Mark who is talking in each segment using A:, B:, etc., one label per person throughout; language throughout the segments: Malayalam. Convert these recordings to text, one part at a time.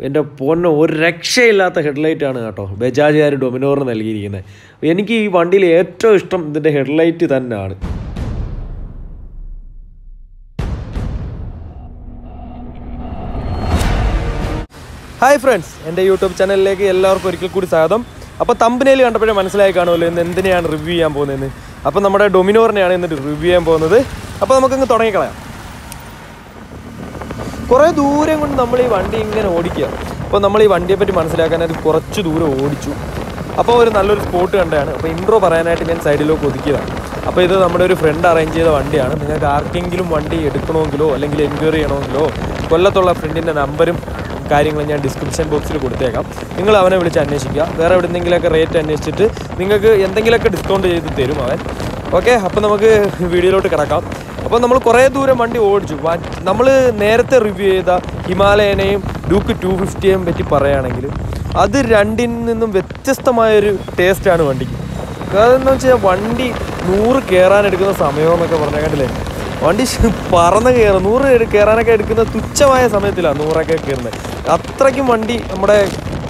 A: എൻ്റെ പൊന്നോ ഒരു രക്ഷയില്ലാത്ത ഹെഡ്ലൈറ്റാണ് കേട്ടോ ബജാജുകാർ ഡൊമിനോറിന് നൽകിയിരിക്കുന്നത്. എനിക്ക് ഈ വണ്ടിയിൽ ഏറ്റവും ഇഷ്ടം ഇതിൻ്റെ ഹെഡ്ലൈറ്റ് തന്നെയാണ്. ഹായ് ഫ്രണ്ട്സ്, എൻ്റെ യൂട്യൂബ് ചാനലിലേക്ക് എല്ലാവർക്കും ഒരിക്കൽ കൂടി സ്വാഗതം. അപ്പോൾ തമ്പനയിൽ കണ്ടപ്പോഴേ മനസ്സിലായി കാണുമല്ലോ ഇന്ന് എന്തിനെയാണ് റിവ്യൂ ചെയ്യാൻ പോകുന്നതെന്ന്. അപ്പോൾ നമ്മുടെ ഡൊമിനോറിനെയാണ് ഇന്ന് റിവ്യൂ ചെയ്യാൻ പോകുന്നത്. അപ്പോൾ നമുക്കങ്ങ് തുടങ്ങിക്കളയാം. കുറേ ദൂരം കൊണ്ട് നമ്മൾ ഈ വണ്ടി ഇങ്ങനെ ഓടിക്കുക. അപ്പോൾ നമ്മൾ ഈ വണ്ടിയെപ്പറ്റി മനസ്സിലാക്കാനായിട്ട് കുറച്ച് ദൂരം ഓടിച്ചു. അപ്പോൾ ഒരു നല്ലൊരു സ്പോട്ട് കണ്ടാണ്. അപ്പോൾ ഇൻട്രോ പറയാനായിട്ട് ഞാൻ സൈഡിലേക്ക് ഒതുക്കിയതാണ്. അപ്പോൾ ഇത് നമ്മുടെ ഒരു ഫ്രണ്ട് അറേഞ്ച് ചെയ്ത വണ്ടിയാണ്. നിങ്ങൾക്ക് ആർക്കെങ്കിലും വണ്ടി എടുക്കണമെങ്കിലോ അല്ലെങ്കിൽ എൻക്വയറി ചെയ്യണമെങ്കിലോ കൊല്ലത്തുള്ള ഫ്രണ്ടിൻ്റെ നമ്പരും കാര്യങ്ങളും ഞാൻ ഡിസ്ക്രിപ്ഷൻ ബോക്സിൽ കൊടുത്തേക്കാം. നിങ്ങൾ അവനെ വിളിച്ച് അന്വേഷിക്കുക. വേറെ എവിടെയെങ്കിലുമൊക്കെ റേറ്റ് അന്വേഷിച്ചിട്ട് നിങ്ങൾക്ക് എന്തെങ്കിലുമൊക്കെ ഡിസ്കൗണ്ട് ചെയ്ത് തരും അവൻ. ഓക്കെ, അപ്പോൾ നമുക്ക് വീഡിയോയിലോട്ട് കിടക്കാം. അപ്പോൾ നമ്മൾ കുറേ ദൂരം വണ്ടി ഓടിച്ചു. നമ്മൾ നേരത്തെ റിവ്യൂ ചെയ്ത ഹിമാലയനെയും ഡ്യൂക്ക് 250യെയും പറ്റി പറയുകയാണെങ്കിൽ അത് രണ്ടിൽ നിന്നും വ്യത്യസ്തമായൊരു ടേസ്റ്റാണ് വണ്ടിക്ക്. അതെന്ന് വെച്ചാൽ വണ്ടി 100 കയറാനെടുക്കുന്ന സമയമെന്നൊക്കെ പറഞ്ഞാൽ കണ്ടില്ലേ, വണ്ടി പറന്ന് കയറും. 100 കയറാനൊക്കെ എടുക്കുന്ന തുച്ഛമായ സമയത്തിലാണ് 100ഒക്കെ കയറുന്നത്. അത്രയ്ക്കും വണ്ടി നമ്മുടെ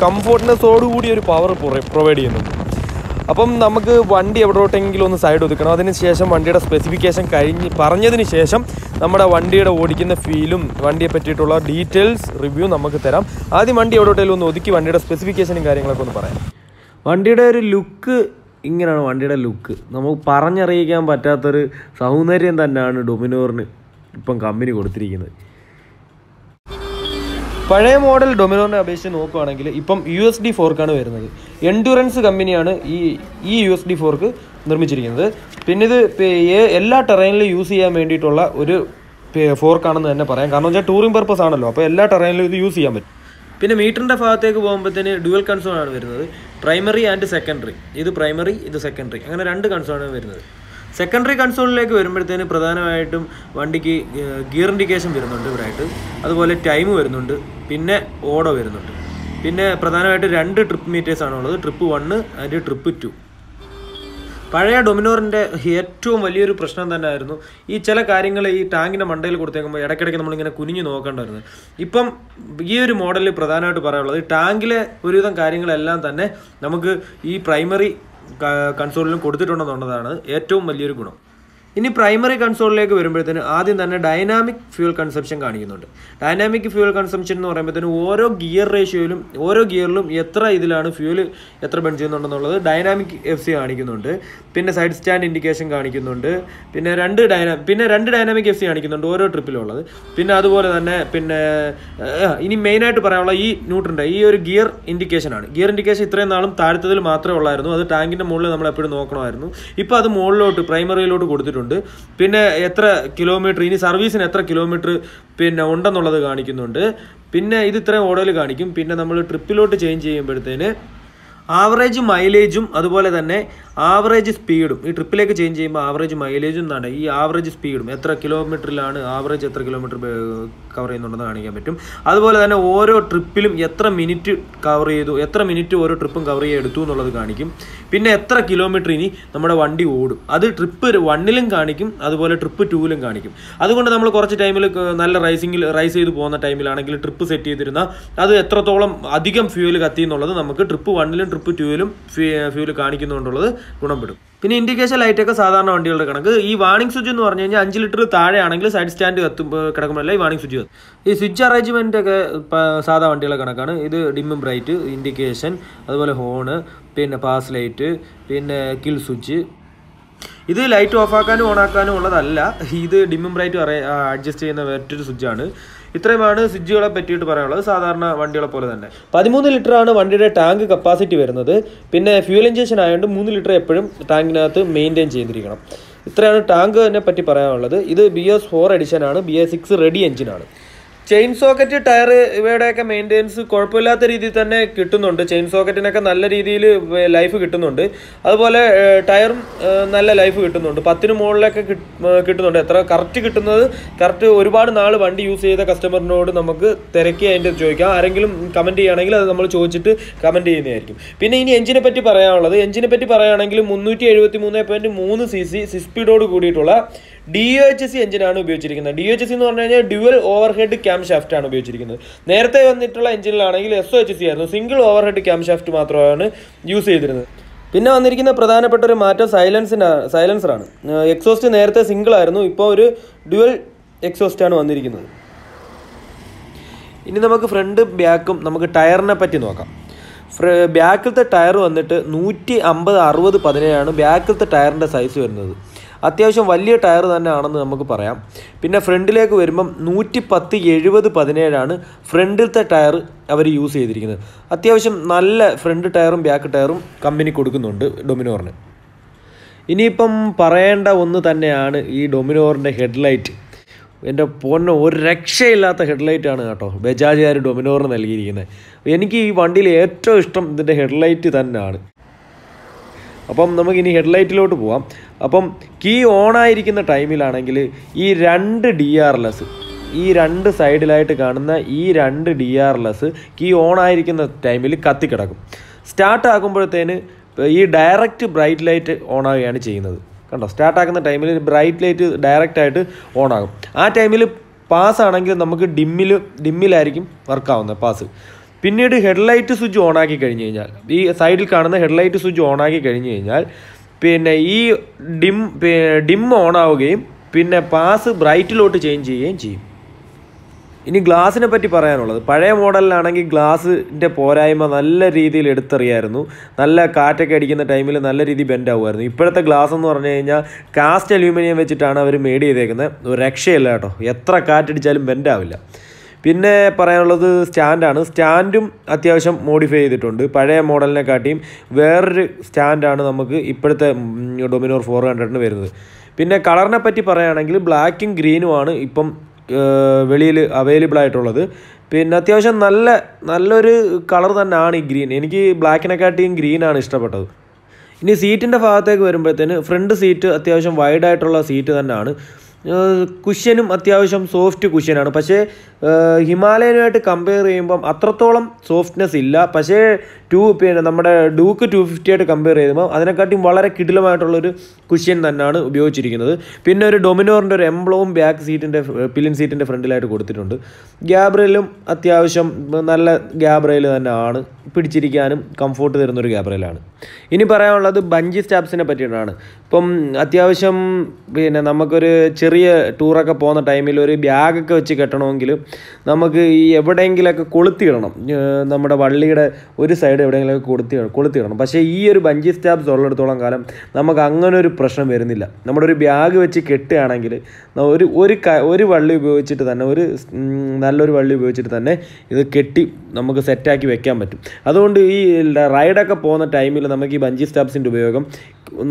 A: കംഫോർട്ട്നെസ്സോടുകൂടി ഒരു പവർ പ്രൊവൈഡ് ചെയ്യുന്നുണ്ട്. അപ്പം നമുക്ക് വണ്ടി എവിടോട്ടെങ്കിലും ഒന്ന് സൈഡ് ഒതുക്കണം. അതിന് ശേഷം വണ്ടിയുടെ സ്പെസിഫിക്കേഷൻ പറഞ്ഞതിന് ശേഷം നമ്മുടെ വണ്ടിയുടെ ഓടിക്കുന്ന ഫീലും വണ്ടിയെ പറ്റിയിട്ടുള്ള ഡീറ്റെയിൽസ് റിവ്യൂ നമുക്ക് തരാം. ആദ്യം വണ്ടി എവിടോട്ടെങ്കിലും ഒന്ന് ഒതുക്കി വണ്ടിയുടെ സ്പെസിഫിക്കേഷനും കാര്യങ്ങളൊക്കെ ഒന്ന് പറയാം. വണ്ടിയുടെ ഒരു ലുക്ക് ഇങ്ങനെയാണ്. വണ്ടിയുടെ ലുക്ക് നമുക്ക് പറഞ്ഞറിയിക്കാൻ പറ്റാത്തൊരു സൗന്ദര്യം തന്നെയാണ് ഡൊമിനോറിന് ഇപ്പം കമ്പനി കൊടുത്തിരിക്കുന്നത്. പഴയ മോഡൽ ഡൊമിനോറിനെ അപേക്ഷിച്ച് നോക്കുകയാണെങ്കിൽ ഇപ്പം USD ഫോർക്കാണ് വരുന്നത്. എൻഡ്യൂറൻസ് കമ്പനിയാണ് ഈ USD ഫോർക്ക് നിർമ്മിച്ചിരിക്കുന്നത്. പിന്നെ ഇത് എല്ലാ ടെറൈനിലും യൂസ് ചെയ്യാൻ വേണ്ടിയിട്ടുള്ള ഒരു ഫോർക്കാണെന്ന് തന്നെ പറയാം. കാരണം വെച്ചാൽ ടൂറിംഗ് പർപ്പസ് ആണല്ലോ, അപ്പോൾ എല്ലാ ടെറൈനിലും ഇത് യൂസ് ചെയ്യാൻ പറ്റും. പിന്നെ മീറ്ററിൻ്റെ ഭാഗത്തേക്ക് പോകുമ്പോഴത്തേന് ഡ്യുവൽ കൺസോൾ ആണ് വരുന്നത്. Primary and secondary. ഇത് പ്രൈമറി, ഇത് സെക്കൻഡറി, അങ്ങനെ 2 കൺസോളാണ് വരുന്നത്. സെക്കൻഡറി കൺസോളിലേക്ക് വരുമ്പോഴത്തേന് പ്രധാനമായിട്ടും വണ്ടിക്ക് ഗിയർ ഇൻഡിക്കേഷൻ വരുന്നുണ്ട് ഇവിടെയായിട്ട്. അതുപോലെ ടൈം വരുന്നുണ്ട്, പിന്നെ ഓടോ വരുന്നുണ്ട്. പിന്നെ പ്രധാനമായിട്ട് 2 ട്രിപ്പ് മീറ്റേഴ്സാണുള്ളത്, ട്രിപ്പ് 1 ആൻഡ് ട്രിപ്പ് 2. പഴയ ഡൊമിനോറിൻ്റെ ഏറ്റവും വലിയൊരു പ്രശ്നം തന്നെ ആയിരുന്നു ഈ ചില കാര്യങ്ങൾ ഈ ടാങ്കിൻ്റെ മണ്ടയിൽ കൊടുത്തേക്കുമ്പോൾ ഇടയ്ക്കിടയ്ക്ക് നമ്മളിങ്ങനെ കുനിഞ്ഞ് നോക്കേണ്ടായിരുന്നു. ഇപ്പം ഈ ഒരു മോഡലിൽ പ്രധാനമായിട്ട് പറയാനുള്ളത് ടാങ്കിലെ ഒരുവിധം കാര്യങ്ങളെല്ലാം തന്നെ നമുക്ക് ഈ പ്രൈമറി കൺസോളിലും കൊടുത്തിട്ടുണ്ടെന്നുള്ളതാണ് ഏറ്റവും വലിയൊരു ഗുണം. ഇനി പ്രൈമറി കൺസോളിലേക്ക് വരുമ്പോഴത്തേന് ആദ്യം തന്നെ ഡൈനാമിക് ഫ്യൂൽ കൺസംപ്ഷൻ കാണിക്കുന്നുണ്ട്. ഡൈനാമിക് ഫ്യൂൽ കൺസംപ്ഷൻ എന്ന് പറയുമ്പോഴത്തേന് ഓരോ ഗിയർ റേഷ്യോയിലും ഓരോ ഗിയറിലും എത്ര ഇതിലാണ് ഫ്യൂൽ എത്ര ബേൺ ചെയ്യുന്നുണ്ടെന്നുള്ളത് ഡൈനാമിക് FC കാണിക്കുന്നുണ്ട്. പിന്നെ സൈഡ് സ്റ്റാൻഡ് ഇൻഡിക്കേഷൻ കാണിക്കുന്നുണ്ട്. പിന്നെ രണ്ട് ഡൈനാമിക് FC കാണിക്കുന്നുണ്ട് ഓരോ ട്രിപ്പിലുള്ളത്. പിന്നെ അതുപോലെ തന്നെ ഇനി മെയിനായിട്ട് പറയാനുള്ള ഈ ന്യൂട്രൻ്റെ ഈ ഒരു ഗിയർ ഇൻഡിക്കേഷനാണ്. ഗിയർ ഇൻഡിക്കേഷൻ ഇത്രയും നാളും താഴത്തതിൽ മാത്രമേ ഉള്ളായിരുന്നു. അത് ടാങ്കിൻ്റെ മുകളിൽ നമ്മൾ എപ്പോഴും നോക്കണമായിരുന്നു. ഇപ്പോൾ അത് മുകളിലോട്ട് പ്രൈമറിയിലോട്ട് കൊടുത്തിട്ടുണ്ട്. പിന്നെ എത്ര കിലോമീറ്റർ ഇനി സർവീസിന് എത്ര കിലോമീറ്റർ ഉണ്ടെന്നുള്ളത് കാണിക്കുന്നുണ്ട്. പിന്നെ ഇത് ഇത്രയും ഓടയിൽ കാണിക്കും. പിന്നെ നമ്മൾ ട്രിപ്പിലോട്ട് ചേഞ്ച് ചെയ്യുമ്പോഴത്തേന് ആവറേജ് മൈലേജും അതുപോലെ തന്നെ ആവറേജ് സ്പീഡും ഈ ട്രിപ്പിലേക്ക് ചേഞ്ച് ചെയ്യുമ്പോൾ ആവറേജ് മൈലേജും എന്നാണ് ഈ ആവറേജ് സ്പീഡും എത്ര കിലോമീറ്ററിലാണ് ആവറേജ് എത്ര കിലോമീറ്റർ കവർ ചെയ്യുന്നുണ്ടെന്ന് കാണിക്കാൻ പറ്റും. അതുപോലെ തന്നെ ഓരോ ട്രിപ്പിലും എത്ര മിനിറ്റ് കവർ ചെയ്തു, എത്ര മിനിറ്റ് ഓരോ ട്രിപ്പും കവർ ചെയ്യാൻ എടുത്തു എന്നുള്ളത് കാണിക്കും. പിന്നെ എത്ര കിലോമീറ്റർ ഇനി നമ്മുടെ വണ്ടി ഓടും അത് ട്രിപ്പ് 1ലും കാണിക്കും, അതുപോലെ ട്രിപ്പ് 2ലും കാണിക്കും. അതുകൊണ്ട് നമ്മൾ കുറച്ച് ടൈമിൽ നല്ല റൈസ് ചെയ്ത് പോകുന്ന ടൈമിലാണെങ്കിൽ ട്രിപ്പ് സെറ്റ് ചെയ്തിരുന്നാൽ അത് എത്രത്തോളം അധികം ഫ്യൂല് കത്തി എന്നുള്ളത് നമുക്ക് ട്രിപ്പ് 1ലും ട്രിപ്പ് 2ലും ഫ്യൂല് കാണിക്കുന്നുണ്ടുള്ളത് ഗുണപ്പെടും. പിന്നെ ഇൻഡിക്കേഷൻ ലൈറ്റൊക്കെ സാധാരണ വണ്ടികളുടെ കണക്ക്. ഈ വാണിംഗ് സ്വിച്ച് എന്ന് പറഞ്ഞു കഴിഞ്ഞാൽ 5 ലിറ്റർ താഴെയാണെങ്കിൽ സൈഡ് സ്റ്റാൻഡ് കിടക്കുമ്പോഴല്ല ഈ വാണിംഗ് സ്വിച്ച് കത്തും. ഈ സ്വിച്ച് അറേഞ്ച്മെൻ്റ് ഒക്കെ സാധാ വണ്ടികളുടെ കണക്കാണ്. ഇത് ഡിമ്മും ബ്രൈറ്റ്, ഇൻഡിക്കേഷൻ, അതുപോലെ ഹോണ്, പിന്നെ പാസ് ലൈറ്റ്, പിന്നെ കിൽ സ്വിച്ച്. ഇത് ലൈറ്റ് ഓഫാക്കാനും ഓണാക്കാനും ഉള്ളതല്ല. ഇത് ഡിമ്മും ബ്രൈറ്റും അഡ്ജസ്റ്റ് ചെയ്യുന്ന മറ്റൊരു സ്വിച്ചാണ്. ഇത്രയുമാണ് സ്വിച്ചുകളെ പറ്റിയിട്ട് പറയാനുള്ളത്. സാധാരണ വണ്ടികളെ പോലെ തന്നെ 13 ലിറ്ററാണ് വണ്ടിയുടെ ടാങ്ക് കപ്പാസിറ്റി വരുന്നത്. പിന്നെ ഫ്യൂൽ ഇഞ്ചക്ഷൻ ആയതുകൊണ്ട് 3 ലിറ്റർ എപ്പോഴും ടാങ്കിനകത്ത് മെയിൻറ്റെയിൻ ചെയ്തിരിക്കണം. ഇത്രയാണ് ടാങ്കിനെ പറ്റി പറയാനുള്ളത്. ഇത് BS4 എഡിഷനാണ്, BS6 റെഡി എഞ്ചിനാണ്. ചെയിൻ സോക്കറ്റ്, ടയർ ഇവയുടെയൊക്കെ മെയിൻ്റെനൻസ് കുഴപ്പമില്ലാത്ത രീതിയിൽ തന്നെ കിട്ടുന്നുണ്ട്. ചെയിൻ സോക്കറ്റിനൊക്കെ നല്ല രീതിയിൽ ലൈഫ് കിട്ടുന്നുണ്ട്. അതുപോലെ ടയറും നല്ല ലൈഫ് കിട്ടുന്നുണ്ട്. 10ന് മുകളിലൊക്കെ കിട്ടുന്നുണ്ട്. എത്ര കറക്റ്റ് കിട്ടുന്നത് കറക്റ്റ് ഒരുപാട് നാൾ വണ്ടി യൂസ് ചെയ്ത കസ്റ്റമറിനോട് നമുക്ക് തിരക്കി അതിൻ്റെ ചോദിക്കാം. ആരെങ്കിലും കമൻറ്റ് ചെയ്യുകയാണെങ്കിൽ അത് നമ്മൾ ചോദിച്ചിട്ട് കമൻറ്റ് ചെയ്യുന്നതായിരിക്കും. പിന്നെ ഇനി എഞ്ചിനെ പറ്റി പറയാനുള്ളത്, എഞ്ചിനെ പറ്റി പറയുകയാണെങ്കിൽ 373.3 cc 6 സ്പീഡോട് കൂടിയിട്ടുള്ള DOHC എഞ്ചിനാണ് ഉപയോഗിച്ചിരിക്കുന്നത്. DOHC എന്ന് പറഞ്ഞു കഴിഞ്ഞാൽ dual over head cam shaft ആണ് ഉപയോഗിച്ചിരിക്കുന്നത്. നേരത്തെ വന്നിട്ടുള്ള എഞ്ചിനിലാണെങ്കിൽ SOHC ആയിരുന്നു, single over head cam shaft മാത്രമാണ് യൂസ് ചെയ്തിരുന്നത്. പിന്നെ വന്നിരിക്കുന്ന പ്രധാനപ്പെട്ട ഒരു മാറ്റം സൈലൻസറാണ്. എക്സോസ്റ്റ് നേരത്തെ സിംഗിൾ ആയിരുന്നു, ഇപ്പോൾ ഒരു ഡ്യുവൽ എക്സോസ്റ്റ് ആണ് വന്നിരിക്കുന്നത്. ഇനി നമുക്ക് ഫ്രണ്ട് ബാക്കും നമുക്ക് ടയറിനെ പറ്റി നോക്കാം. ബാക്കിലത്തെ ടയർ വന്നിട്ട് 150/60/17 ബാക്കിലത്തെ ടയറിൻ്റെ സൈസ് വരുന്നത്. അത്യാവശ്യം വലിയ ടയർ തന്നെ ആണെന്ന് നമുക്ക് പറയാം. പിന്നെ ഫ്രണ്ടിലേക്ക് വരുമ്പം 110/70/17 ഫ്രണ്ടിലത്തെ ടയർ അവർ യൂസ് ചെയ്തിരിക്കുന്നത്. അത്യാവശ്യം നല്ല ഫ്രണ്ട് ടയറും ബാക്ക് ടയറും കമ്പനി കൊടുക്കുന്നുണ്ട് ഡൊമിനോറിന്. ഇനിയിപ്പം പറയേണ്ട ഒന്ന് തന്നെയാണ് ഈ ഡൊമിനോറിൻ്റെ ഹെഡ്ലൈറ്റ്. എൻ്റെ പൊന്നോ, ഒരു രക്ഷയില്ലാത്ത ഹെഡ്ലൈറ്റാണ് കേട്ടോ ബജാജുകാർ ഡൊമിനോറിന് നൽകിയിരിക്കുന്നത്. എനിക്ക് ഈ വണ്ടിയിൽ ഏറ്റവും ഇഷ്ടം ഇതിൻ്റെ ഹെഡ്ലൈറ്റ് തന്നെയാണ്. അപ്പം നമുക്കിനി ഹെഡ്ലൈറ്റിലോട്ട് പോവാം. അപ്പം കീ ഓണായിരിക്കുന്ന ടൈമിലാണെങ്കിൽ ഈ 2 DRLS, ഈ 2 സൈഡിലായിട്ട് കാണുന്ന ഈ 2 DRLS കീ ഓണായിരിക്കുന്ന ടൈമിൽ കത്തിക്കിടക്കും. സ്റ്റാർട്ട് ആക്കുമ്പോഴത്തേന് ഈ ഡയറക്റ്റ് ബ്രൈറ്റ് ലൈറ്റ് ഓണാവുകയാണ് ചെയ്യുന്നത്. കണ്ടോ, സ്റ്റാർട്ടാക്കുന്ന ടൈമിൽ ബ്രൈറ്റ് ലൈറ്റ് ഡയറക്റ്റായിട്ട് ഓണാകും. ആ ടൈമിൽ പാസ്സാണെങ്കിൽ നമുക്ക് ഡിമ്മിലായിരിക്കും വർക്കാവുന്നത് പാസ്. പിന്നീട് ഹെഡ്ലൈറ്റ് സ്വിച്ച് ഓണാക്കി കഴിഞ്ഞ് കഴിഞ്ഞാൽ, ഈ സൈഡിൽ കാണുന്ന ഹെഡ്ലൈറ്റ് സ്വിച്ച് ഓണാക്കി കഴിഞ്ഞ് കഴിഞ്ഞാൽ പിന്നെ ഈ ഡിം ഓണാവുകയും പിന്നെ പാസ് ബ്രൈറ്റിലോട്ട് ചേഞ്ച് ചെയ്യുകയും ചെയ്യും. ഇനി ഗ്ലാസിനെ പറ്റി പറയാനുള്ളത്, പഴയ മോഡലിലാണെങ്കിൽ ഗ്ലാസിൻ്റെ പോരായ്മ നല്ല രീതിയിൽ എടുത്തറിയായിരുന്നു. നല്ല കാറ്റൊക്കെ അടിക്കുന്ന ടൈമിൽ നല്ല രീതിയിൽ ബെൻഡ് ആവുമായിരുന്നു. ഇപ്പോഴത്തെ ഗ്ലാസ് എന്ന് പറഞ്ഞു കഴിഞ്ഞാൽ കാസ്റ്റ് അലൂമിനിയം വെച്ചിട്ടാണ് അവർ മേഡ് ചെയ്തേക്കുന്നത്. ഒരു രക്ഷയില്ല കേട്ടോ, എത്ര കാറ്റടിച്ചാലും ബെൻഡ് ആവില്ല. പിന്നെ പറയാനുള്ളത് സ്റ്റാൻഡാണ്. സ്റ്റാൻഡും അത്യാവശ്യം മോഡിഫൈ ചെയ്തിട്ടുണ്ട്. പഴയ മോഡലിനെക്കാട്ടിയും വേറൊരു സ്റ്റാൻഡാണ് നമുക്ക് ഇപ്പോഴത്തെ ഡൊമിനോർ 400 വരുന്നത്. പിന്നെ കളറിനെ പറ്റി പറയുകയാണെങ്കിൽ ബ്ലാക്കും ഗ്രീനുമാണ് ഇപ്പം വെളിയിൽ അവൈലബിൾ ആയിട്ടുള്ളത്. പിന്നെ അത്യാവശ്യം നല്ലൊരു കളർ തന്നെയാണ് ഈ ഗ്രീൻ. എനിക്ക് ബ്ലാക്കിനെക്കാട്ടിയും ഗ്രീനാണ് ഇഷ്ടപ്പെട്ടത്. ഇനി സീറ്റിൻ്റെ ഭാഗത്തേക്ക് വരുമ്പോഴത്തേന് ഫ്രണ്ട് സീറ്റ് അത്യാവശ്യം വൈഡായിട്ടുള്ള സീറ്റ് തന്നെയാണ്. കുഷ്യനും അത്യാവശ്യം സോഫ്റ്റ് കുഷ്യനാണ്. പക്ഷേ ഹിമാലയനുമായിട്ട് കമ്പയർ ചെയ്യുമ്പം അത്രത്തോളം സോഫ്റ്റ്നെസ് ഇല്ല. പക്ഷേ പിന്നെ നമ്മുടെ ഡ്യൂക്ക് 250 ആയിട്ട് കമ്പയർ ചെയ്യുമ്പോൾ അതിനെക്കാട്ടിയും വളരെ കിടിലമായിട്ടുള്ളൊരു കുഷ്യൻ തന്നെയാണ് ഉപയോഗിച്ചിരിക്കുന്നത്. പിന്നെ ഒരു ഡൊമിനോറിൻ്റെ ഒരു എംബ്ലവും ബാക്ക് പിലിൻ സീറ്റിൻ്റെ ഫ്രണ്ടിലായിട്ട് കൊടുത്തിട്ടുണ്ട്. ഗ്യാബ് റെയിലും അത്യാവശ്യം നല്ല ഗ്യാബ് റെയിൽ തന്നെയാണ്, പിടിച്ചിരിക്കാനും കംഫോർട്ട് തരുന്നൊരു ഗ്യാബ് റെയിലാണ്. ഇനി പറയാനുള്ളത് ബഞ്ചി സ്റ്റാപ്സിനെ പറ്റിയിട്ടാണ്. ഇപ്പം അത്യാവശ്യം പിന്നെ നമുക്കൊരു ചെറിയ ടൂറൊക്കെ പോകുന്ന ടൈമിൽ ഒരു ബാഗൊക്കെ വെച്ച് കെട്ടണമെങ്കിൽ നമുക്ക് ഈ എവിടെയെങ്കിലുമൊക്കെ കൊളുത്തിയിടണം. നമ്മുടെ വള്ളിയുടെ ഒരു സൈഡ് എവിടെയെങ്കിലുമൊക്കെ കൊളുത്തിയിടണം. പക്ഷേ ഈ ഒരു ബഞ്ചി സ്റ്റാപ്സ് ഉള്ളിടത്തോളം കാലം നമുക്ക് അങ്ങനെ ഒരു പ്രശ്നം വരുന്നില്ല. നമ്മുടെ ഒരു ബാഗ് വെച്ച് കെട്ടുകയാണെങ്കിൽ ഒരു വള്ളി ഉപയോഗിച്ചിട്ട് തന്നെ, നല്ലൊരു വള്ളി ഉപയോഗിച്ചിട്ട് തന്നെ ഇത് കെട്ടി നമുക്ക് സെറ്റാക്കി വെക്കാൻ പറ്റും. അതുകൊണ്ട് ഈ റൈഡൊക്കെ പോകുന്ന ടൈമിൽ നമുക്ക് ഈ ബഞ്ചി സ്റ്റാപ്സിൻ്റെ ഉപയോഗം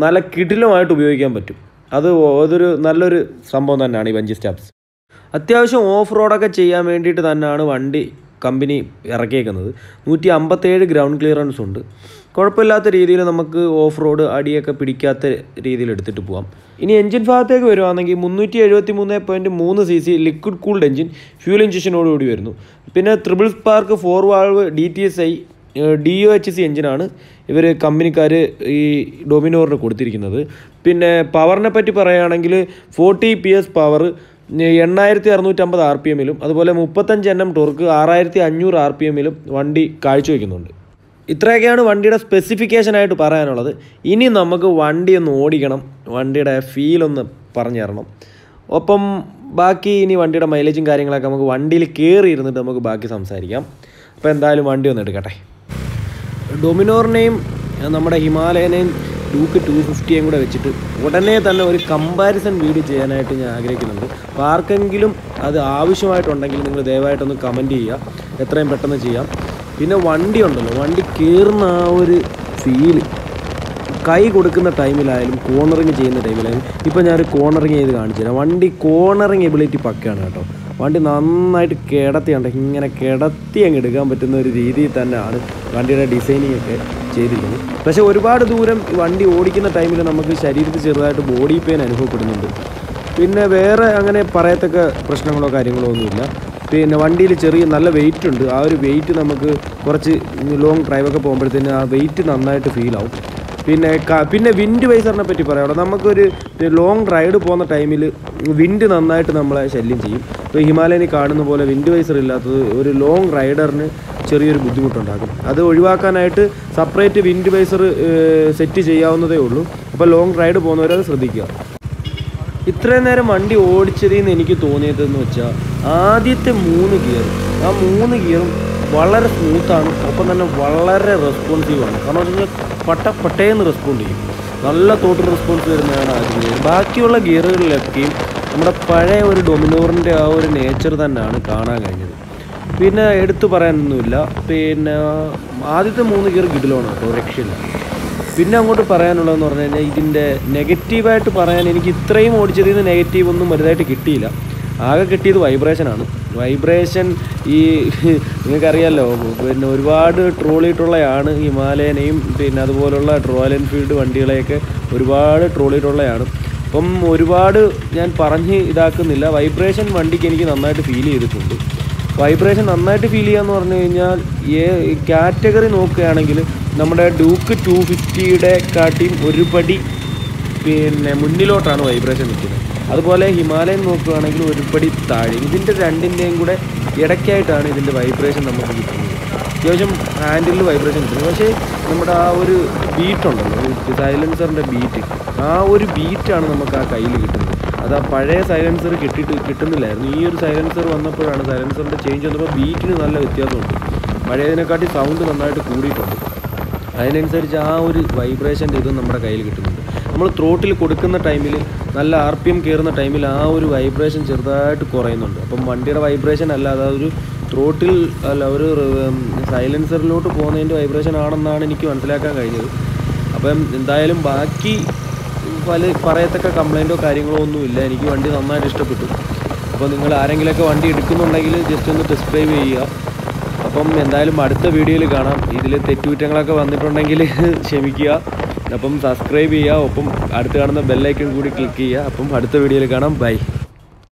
A: നല്ല കിടിലമായിട്ട് ഉപയോഗിക്കാൻ പറ്റും. അതൊരു നല്ലൊരു സംഭവം തന്നെയാണ് ഈ ബഞ്ചി സ്റ്റാപ്സ്. അത്യാവശ്യം ഓഫ് റോഡൊക്കെ ചെയ്യാൻ വേണ്ടിയിട്ട് തന്നെയാണ് വണ്ടി കമ്പനി ഇറക്കിയേക്കുന്നത്. 157 ഗ്രൗണ്ട് ക്ലിയറൻസ് ഉണ്ട്. കുഴപ്പമില്ലാത്ത രീതിയിൽ നമുക്ക് ഓഫ് റോഡ് അടിയൊക്കെ പിടിക്കാത്ത രീതിയിൽ എടുത്തിട്ട് പോകാം. ഇനി എഞ്ചിൻ ഭാഗത്തേക്ക് വരുവാണെങ്കിൽ 373.3 cc liquid cooled engine fuel ഇഞ്ചക്ഷനോടുകൂടി വരുന്നു. പിന്നെ triple spark 4 valve DTSI DOHC എഞ്ചിനാണ് ഇവർ കമ്പനിക്കാർ ഈ ഡൊമിനോറിന് കൊടുത്തിരിക്കുന്നത്. പിന്നെ പവറിനെ പറ്റി പറയുകയാണെങ്കിൽ 40 PS പവർ 8650 RPM അതുപോലെ 35 Nm ടോർക്ക് 6500 RPM വണ്ടി കാഴ്ചവെക്കുന്നുണ്ട്. ഇത്രയൊക്കെയാണ് വണ്ടിയുടെ സ്പെസിഫിക്കേഷനായിട്ട് പറയാനുള്ളത്. ഇനി നമുക്ക് വണ്ടി ഒന്ന് ഓടിക്കണം, വണ്ടിയുടെ ഫീലൊന്ന് പറഞ്ഞു തരണം. ഒപ്പം ബാക്കി ഇനി വണ്ടിയുടെ മൈലേജും കാര്യങ്ങളൊക്കെ നമുക്ക് വണ്ടിയിൽ കയറി ഇരുന്നിട്ട് നമുക്ക് ബാക്കി സംസാരിക്കാം. അപ്പോൾ എന്തായാലും വണ്ടി ഒന്ന് എടുക്കട്ടെ. ഡൊമിനോറിനെയും നമ്മുടെ ഹിമാലയനെയും ഡ്യൂക്ക് 250 കൂടെ വെച്ചിട്ട് ഉടനെ തന്നെ ഒരു കമ്പാരിസൺ വീഡിയോ ചെയ്യാനായിട്ട് ഞാൻ ആഗ്രഹിക്കുന്നുണ്ട്. അപ്പോൾ ആർക്കെങ്കിലും അത് ആവശ്യമായിട്ടുണ്ടെങ്കിൽ നിങ്ങൾ ദയവായിട്ടൊന്ന് കമൻറ്റ് ചെയ്യുക, എത്രയും പെട്ടെന്ന് ചെയ്യാം. പിന്നെ വണ്ടി ഉണ്ടല്ലോ, വണ്ടി കയറുന്ന ആ ഒരു ഫീല് കൈ കൊടുക്കുന്ന ടൈമിലായാലും കോർണറിങ് ചെയ്യുന്ന ടൈമിലായാലും, ഇപ്പോൾ ഞാനൊരു കോർണറിങ് ചെയ്ത് കാണിച്ചു തരാം. വണ്ടി കോർണറിങ് എബിലിറ്റി പക്കയാണ് കേട്ടോ. വണ്ടി നന്നായിട്ട് കിടത്തിയുണ്ട്, ഇങ്ങനെ കിടത്തി അങ്ങ് എടുക്കാൻ പറ്റുന്ന ഒരു രീതിയിൽ തന്നെയാണ് വണ്ടിയുടെ ഡിസൈനിങ് ഒക്കെ ചെയ്തിരിക്കുന്നത്. പക്ഷേ ഒരുപാട് ദൂരം വണ്ടി ഓടിക്കുന്ന ടൈമിൽ നമുക്ക് ശരീരത്തിൽ ചെറുതായിട്ട് ബോഡി പെയിൻ അനുഭവപ്പെടുന്നുണ്ട്. പിന്നെ വേറെ അങ്ങനെ പറയത്തക്ക പ്രശ്നങ്ങളോ കാര്യങ്ങളോ ഒന്നുമില്ല. പിന്നെ വണ്ടിയിൽ ചെറിയ നല്ല വെയിറ്റ് ഉണ്ട്. ആ ഒരു വെയിറ്റ് നമുക്ക് കുറച്ച് ലോങ് ഡ്രൈവൊക്കെ പോകുമ്പോഴത്തേന് ആ വെയിറ്റ് നന്നായിട്ട് ഫീലാവും. പിന്നെ വിൻഡ് വൈസറിനെ പറ്റി പറയാം. നമുക്കൊരു ലോങ് റൈഡ് പോകുന്ന ടൈമിൽ വിൻഡ് നന്നായിട്ട് നമ്മളെ ശല്യം ചെയ്യും. ഇപ്പോൾ ഹിമാലയനിൽ കാണുന്ന പോലെ വിൻഡ് വൈസർ ഇല്ലാത്തത് ഒരു ലോങ് റൈഡറിന് ചെറിയൊരു ബുദ്ധിമുട്ടുണ്ടാകും. അത് ഒഴിവാക്കാനായിട്ട് സെപ്പറേറ്റ് വിൻഡ് വൈസർ സെറ്റ് ചെയ്യാവുന്നതേ ഉള്ളൂ. അപ്പോൾ ലോങ് റൈഡ് പോകുന്നവരത് ശ്രദ്ധിക്കുക. ഇത്രയും നേരം വണ്ടി ഓടിച്ചതിൽ നിന്ന് എനിക്ക് തോന്നിയതെന്ന് വെച്ചാൽ ആദ്യത്തെ 3 ഗിയർ, ആ 3 ഗിയറും വളരെ സ്മൂത്താണ്, ഒപ്പം തന്നെ വളരെ റെസ്പോൺസീവാണ്. കാരണം എന്ന് വെച്ചാൽ പട്ടേന്ന് റെസ്പോണ്ട് ചെയ്യും. നല്ല തോട്ട് റെസ്പോൺസ് വരുന്നതാണ് ആദ്യ ഗിയർ. ബാക്കിയുള്ള ഗിയറുകളിലൊക്കെയും നമ്മുടെ പഴയ ഒരു ഡൊമിനോറിൻ്റെ ആ ഒരു നേച്ചർ തന്നെയാണ് കാണാൻ കഴിഞ്ഞത്. പിന്നെ എടുത്തു പറയാനൊന്നുമില്ല. പിന്നെ ആദ്യത്തെ 3 ഗിയർ കിടിലാണ് കേട്ടോ, രക്ഷയില്ല. പിന്നെ അങ്ങോട്ട് പറയാനുള്ളതെന്ന് പറഞ്ഞു കഴിഞ്ഞാൽ ഇതിൻ്റെ നെഗറ്റീവായിട്ട് പറയാൻ എനിക്ക് ഇത്രയും ഓടിച്ചതിൽ നിന്ന് നെഗറ്റീവ് ഒന്നും വലുതായിട്ട് കിട്ടിയില്ല. ആകെ കിട്ടിയത് വൈബ്രേഷനാണ്. വൈബ്രേഷൻ ഈ നിങ്ങൾക്കറിയാമല്ലോ, പിന്നെ ഒരുപാട് ട്രോളിയിട്ടുള്ളതാണ് ഹിമാലയനെയും പിന്നെ അതുപോലുള്ള റോയൽ എൻഫീൽഡ് വണ്ടികളെയൊക്കെ ഒരുപാട് ട്രോളിയിട്ടുള്ളതാണ്. അപ്പം ഒരുപാട് ഞാൻ പറഞ്ഞ് ഇതാക്കുന്നില്ല. വൈബ്രേഷൻ വണ്ടിക്ക് എനിക്ക് നന്നായിട്ട് ഫീൽ ചെയ്തിട്ടുണ്ട്. വൈബ്രേഷൻ നന്നായിട്ട് ഫീൽ ചെയ്യാന്ന് പറഞ്ഞു കഴിഞ്ഞാൽ കാറ്റഗറി നോക്കുകയാണെങ്കിൽ നമ്മുടെ ഡ്യൂക്ക് 250യുടെ കാട്ടിയും ഒരു പടി പിന്നെ മുന്നിലോട്ടാണ് വൈബ്രേഷൻ നിൽക്കുന്നത്. അതുപോലെ ഹിമാലയൻ നോക്കുകയാണെങ്കിൽ ഒരു പടി താഴെ. ഇതിൻ്റെ രണ്ടിൻ്റെയും കൂടെ ഇടയ്ക്കായിട്ടാണ് ഇതിൻ്റെ വൈബ്രേഷൻ നമുക്ക് കിട്ടുന്നത്. അത്യാവശ്യം ഹാൻഡിലിൽ വൈബ്രേഷൻ കിട്ടുന്നത്. പക്ഷേ നമ്മുടെ ആ ഒരു ബീറ്റുണ്ടല്ലോ, സൈലൻസറിൻ്റെ ബീറ്റ്, ആ ഒരു ബീറ്റാണ് നമുക്ക് ആ കയ്യിൽ കിട്ടുന്നത്. അത് ആ പഴയ സൈലൻസർ കിട്ടുന്നില്ലായിരുന്നു. ഈ ഒരു സൈലൻസർ വന്നപ്പോഴാണ്, സൈലൻസറിൻ്റെ ചേഞ്ച് വന്നപ്പോൾ ബീറ്റിന് നല്ല വ്യത്യാസമുണ്ട്. പഴയതിനെക്കാട്ടി സൗണ്ട് നന്നായിട്ട് കൂടിയിട്ടുണ്ട്. അതിനനുസരിച്ച് ആ ഒരു വൈബ്രേഷൻ്റെ ഇതും നമ്മുടെ കയ്യിൽ കിട്ടുന്നുണ്ട്. നമ്മൾ ത്രോട്ടിൽ കൊടുക്കുന്ന ടൈമിൽ നല്ല RPM കയറുന്ന ടൈമിൽ ആ ഒരു വൈബ്രേഷൻ ചെറുതായിട്ട് കുറയുന്നുണ്ട്. അപ്പം വണ്ടിയുടെ വൈബ്രേഷൻ അല്ല, അതൊരു ത്രോട്ടിൽ അല്ല, ഒരു സൈലൻസറിലോട്ട് പോകുന്നതിൻ്റെ വൈബ്രേഷൻ ആണെന്നാണ് എനിക്ക് മനസ്സിലാക്കാൻ കഴിഞ്ഞത്. അപ്പം എന്തായാലും ബാക്കി പറയത്തക്ക കംപ്ലൈൻറ്റോ കാര്യങ്ങളോ ഒന്നുമില്ല. എനിക്ക് വണ്ടി നന്നായിട്ട് ഇഷ്ടപ്പെട്ടു. അപ്പോൾ നിങ്ങൾ ആരെങ്കിലുമൊക്കെ വണ്ടി എടുക്കുന്നുണ്ടെങ്കിൽ ജസ്റ്റ് ഒന്ന് ടെസ്റ്റ് ഡ്രൈവ് ചെയ്യുക. അപ്പം എന്തായാലും അടുത്ത വീഡിയോയിൽ കാണാം. ഇതിൽ തെറ്റുകുറ്റങ്ങളൊക്കെ വന്നിട്ടുണ്ടെങ്കിൽ ക്ഷമിക്കുക. അപ്പം സബ്സ്ക്രൈബ് ചെയ്യുക, ഒപ്പം അടുത്ത് കാണുന്ന ബെല്ലൈക്കൺ കൂടി ക്ലിക്ക് ചെയ്യുക. അപ്പം അടുത്ത വീഡിയോയിൽ കാണാം. ബൈ.